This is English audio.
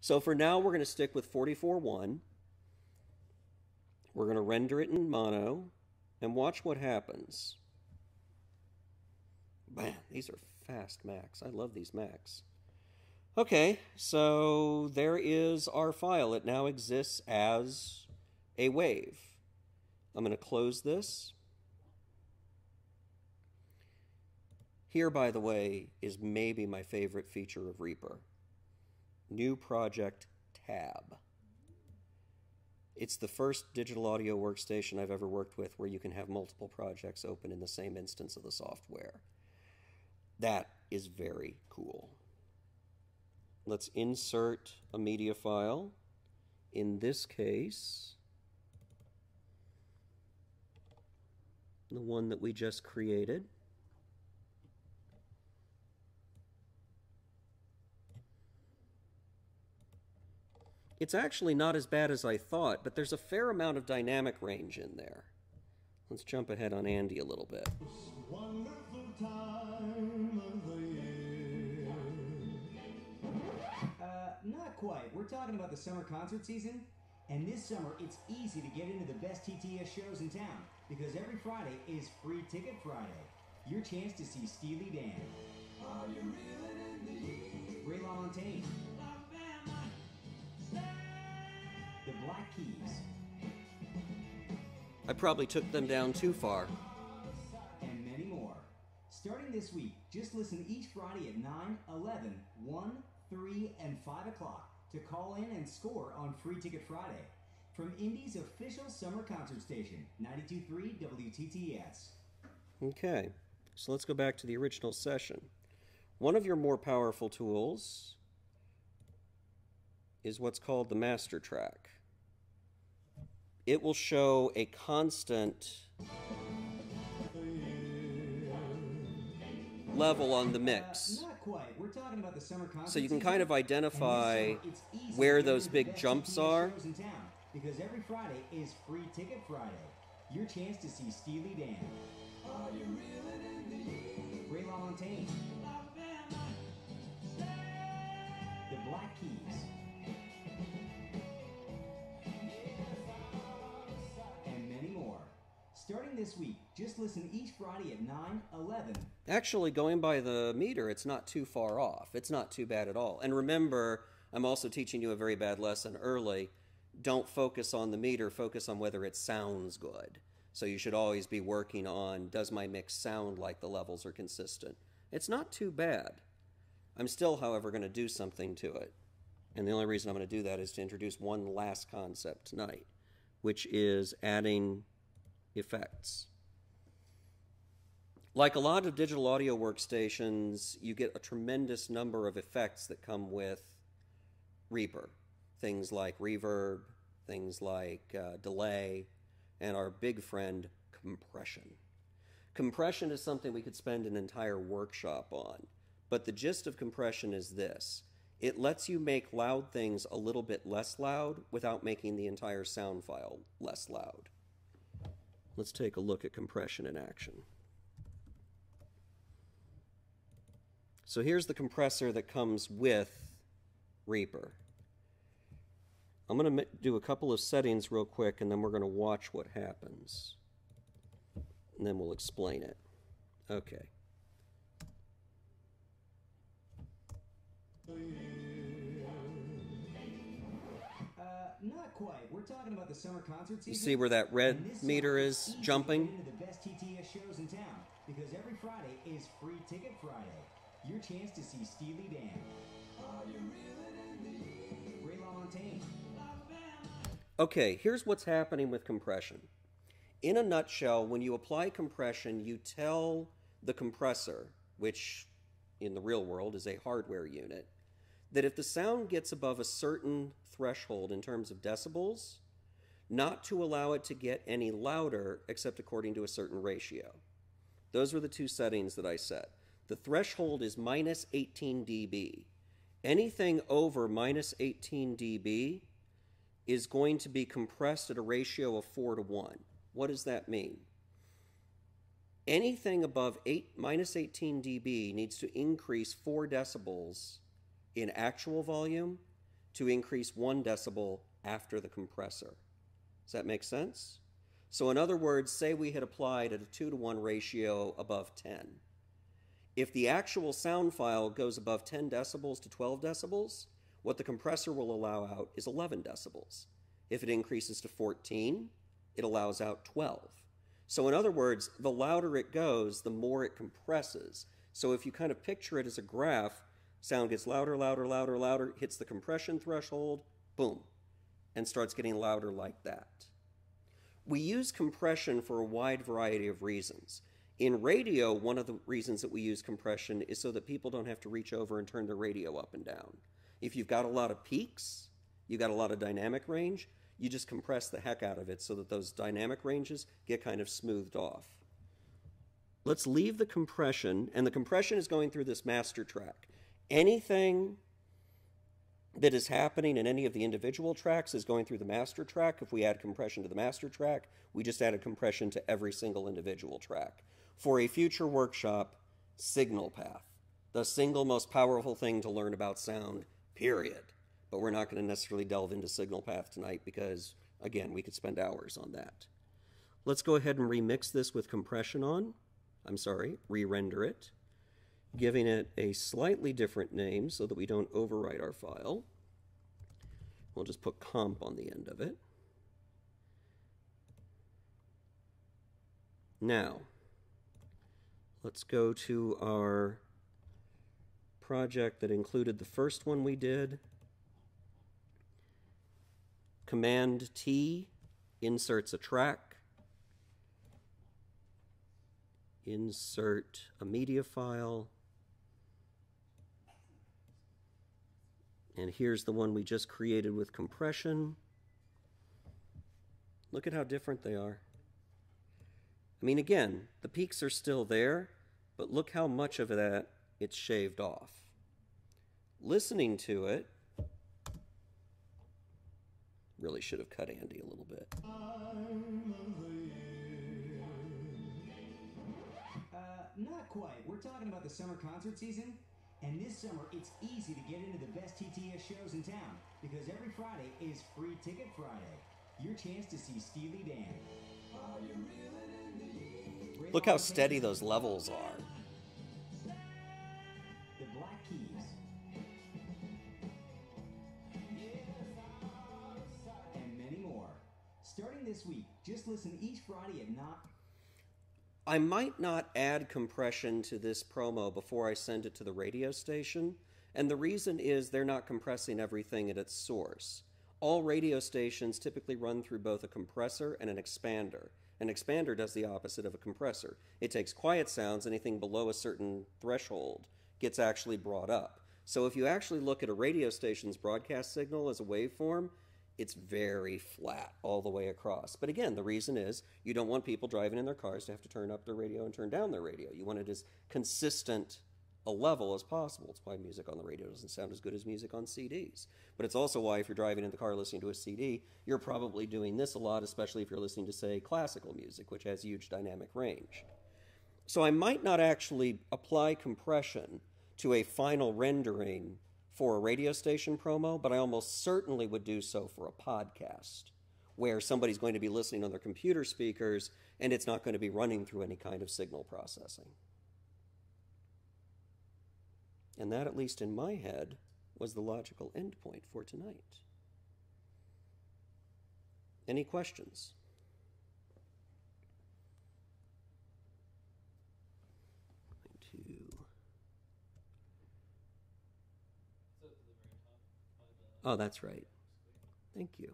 So for now, we're going to stick with 44.1. We're going to render it in mono and watch what happens. Man, these are fast Macs. I love these Macs. Okay, so there is our file. It now exists as a wave. I'm going to close this. Here, by the way, is maybe my favorite feature of Reaper. New Project tab. It's the first digital audio workstation I've ever worked with where you can have multiple projects open in the same instance of the software. That is very cool. Let's insert a media file. In this case, the one that we just created. It's actually not as bad as I thought, but there's a fair amount of dynamic range in there. Let's jump ahead on Andy a little bit. Wonderful time of the year. Not quite. We're talking about the summer concert season. And this summer, it's easy to get into the best TTS shows in town because every Friday is Free Ticket Friday. Your chance to see Steely Dan. Are you reeling in the heat? Ray LaMontagne. The Black Keys. I probably took them down too far. And many more. Starting this week, just listen each Friday at 9, 11, 1, 3, and 5 o'clock to call in and score on Free Ticket Friday from Indy's official summer concert station, 92.3 WTTS. Okay, so let's go back to the original session. One of your more powerful tools is what's called the master track. It will show a constant level on the mix. Not quite. We're talking about the summer concert So you can season. kind of identify And this summer, it's easy where to get those into the big best jumps TTS are. shows in town, because every Friday is Free Ticket Friday. Your chance to see Steely Dan. Are you reeling in the heat? Ray LaMontagne. The Black Keys. And many more. Starting this week, just listen each Friday at 9, 11. Actually, going by the meter, it's not too far off. It's not too bad at all. And remember, I'm also teaching you a very bad lesson early. Don't focus on the meter, focus on whether it sounds good. So you should always be working on, does my mix sound like the levels are consistent? It's not too bad. I'm still, however, going to do something to it. And the only reason I'm going to do that is to introduce one last concept tonight, which is adding effects. Like a lot of digital audio workstations, you get a tremendous number of effects that come with Reaper. Things like reverb, things like delay, and our big friend, compression. Compression is something we could spend an entire workshop on, but the gist of compression is this. It lets you make loud things a little bit less loud without making the entire sound file less loud. Let's take a look at compression in action. So here's the compressor that comes with Reaper. I'm going to do a couple of settings real quick, and then we're going to watch what happens. And then we'll explain it. Okay. Not quite. We're talking about the summer concert season. You see where that And red this meter summer, is it's easy to jumping? get into the best TTS shows in town because every Friday is Free Ticket Friday. Your chance to see Steely Dan. Are you reeling in the heat? Ray LaMontagne. Okay, here's what's happening with compression. In a nutshell, when you apply compression, you tell the compressor, which in the real world is a hardware unit, that if the sound gets above a certain threshold in terms of decibels, not to allow it to get any louder except according to a certain ratio. Those were the two settings that I set. The threshold is minus 18 dB. Anything over minus 18 dB is going to be compressed at a ratio of 4:1. What does that mean? Anything above minus 18 dB needs to increase 4 decibels in actual volume to increase 1 decibel after the compressor. Does that make sense? So in other words, say we had applied at a 2-to-1 ratio above 10. If the actual sound file goes above 10 decibels to 12 decibels, what the compressor will allow out is 11 decibels. If it increases to 14, it allows out 12. So in other words, the louder it goes, the more it compresses. So if you kind of picture it as a graph, sound gets louder, louder, louder, louder, hits the compression threshold, boom, and starts getting louder like that. We use compression for a wide variety of reasons. In radio, one of the reasons that we use compression is so that people don't have to reach over and turn the radio up and down. If you've got a lot of peaks, you've got a lot of dynamic range, you just compress the heck out of it so that those dynamic ranges get kind of smoothed off. Let's leave the compression, and the compression is going through this master track. Anything that is happening in any of the individual tracks is going through the master track. If we add compression to the master track, we just added compression to every single individual track. For a future workshop, signal path, the single most powerful thing to learn about sound, period. But we're not going to necessarily delve into signal path tonight because, again, we could spend hours on that. Let's go ahead and remix this with compression on. Re-render it, giving it a slightly different name so that we don't overwrite our file. We'll just put comp on the end of it. Now, let's go to our project that included the first one we did. Command T inserts a track. Insert a media file. And here's the one we just created with compression. Look at how different they are. I mean, again, the peaks are still there, but look how much of that it's shaved off. Listening to it, really should have cut Andy a little bit. Not quite. We're talking about the summer concert season. And this summer, it's easy to get into the best TTS shows in town because every Friday is Free Ticket Friday. Your chance to see Steely Dan. Look how steady those levels are. The Black Keys. And many more. Starting this week, just listen each Friday at 9. I might not add compression to this promo before I send it to the radio station, and the reason is they're not compressing everything at its source. All radio stations typically run through both a compressor and an expander. An expander does the opposite of a compressor. It takes quiet sounds, anything below a certain threshold gets actually brought up. So if you actually look at a radio station's broadcast signal as a waveform, it's very flat all the way across. But again, the reason is you don't want people driving in their cars to have to turn up their radio and turn down their radio. You want it as consistent a level as possible. It's why music on the radio doesn't sound as good as music on CDs. But it's also why if you're driving in the car listening to a CD, you're probably doing this a lot, especially if you're listening to, say, classical music, which has huge dynamic range. So I might not actually apply compression to a final rendering for a radio station promo, but I almost certainly would do so for a podcast where somebody's going to be listening on their computer speakers and it's not going to be running through any kind of signal processing. And that, at least in my head, was the logical endpoint for tonight. Any questions? Oh, that's right. Thank you.